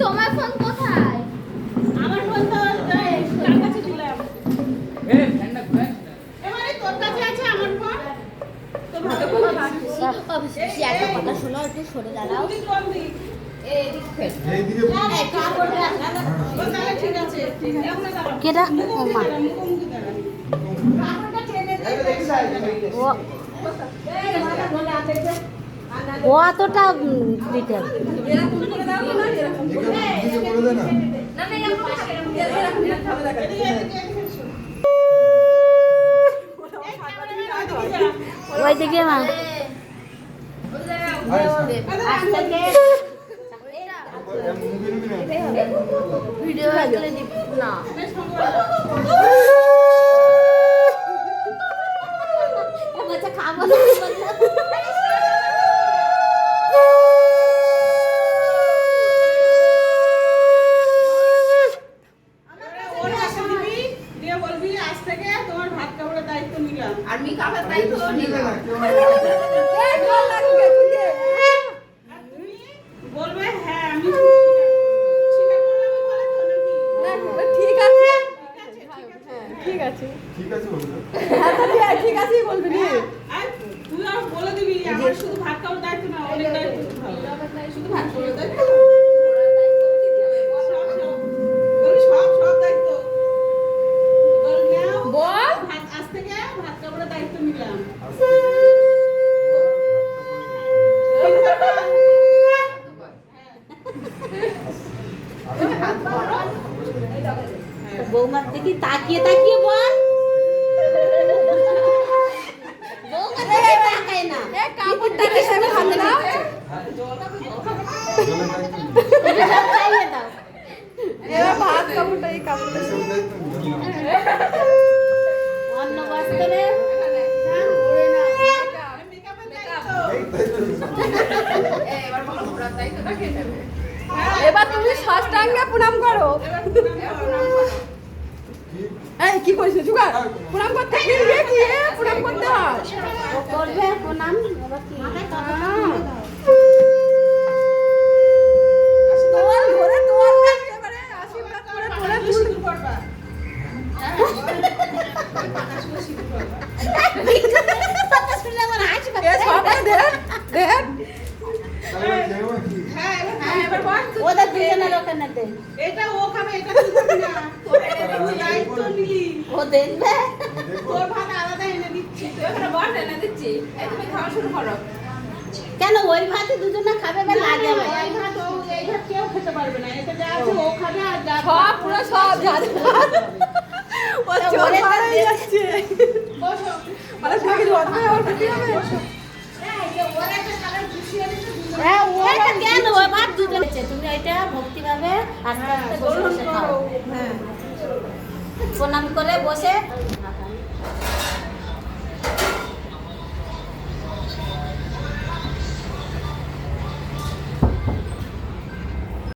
তোমার ফোন কোথায়? আমার ফোন তো কার কাছে দিলাম। তোর কাছে আছে আমার ফোন। একটা কথা শোনো, একটু সরে দাঁড়াও। কেডা ও অতটা দিতে ওই দিকে মা ভিডিও না খাবো আমি কাপড় দায়িত্ব নিলাম বলবে হ্যাঁ আমি ঠিক আছে ঠিক আছে ঠিক আছে বলবে হ্যাঁ ঠিক আছে বলবি নি তুই আর বলে দিবি আমার শুধু ভাত খাওয়ার দায়িত্ব না অনেক দায়িত্ব শুধু ভাত খাওয়ার দায়িত্ব বৌমার দিকে তাকিয়ে তাকিয়ে বল বৌমার দিকে তাকায় না কাপড় দিকে সব খাবে না খাইয়ে দাও এরা ভাত কাপড়টাই কাপড় অন্য বস্তারে এবার তুমি ষষ্ঠাঙ্গে প্রণাম করো এই কি কইছ জুগার প্রণাম করতে কি প্রণাম করতে হয় ও করবে প্রণাম এবার কি তোর ঘরে তোর একেবারে আশীর্বাদ করে তোরে শুরু করবা কথা শুনলে আমার হাসি পাচ্ছে এ সব দেখ দেখ ওদের দুজনের ওখানে দে এটা ও খাবে এটা তুই খাবি না তুই দায়িত্ব নিলি ও দেখবে তোর ভাত আলাদা এনে দিচ্ছি তুই এখানে বস এনে দিচ্ছি এই তুমি খাওয়া শুরু করো কেন ওই ভাতে দুজনে খাবে বা লাগে আমার এই ভাত কেউ খেতে পারবে না এটা যা আছে ও খাবে আর যা সব পুরো সব যা ও চোর মারাই যাচ্ছে বসো মানে তোমাকে জোর করে আর কি হবে হ্যাঁ ওটা কেন ওই ভাত দুজনে তুমি এটা ভক্তিভাবে আস্তে আস্তে বসে বসে খাও হ্যাঁ প্রণাম করে বসে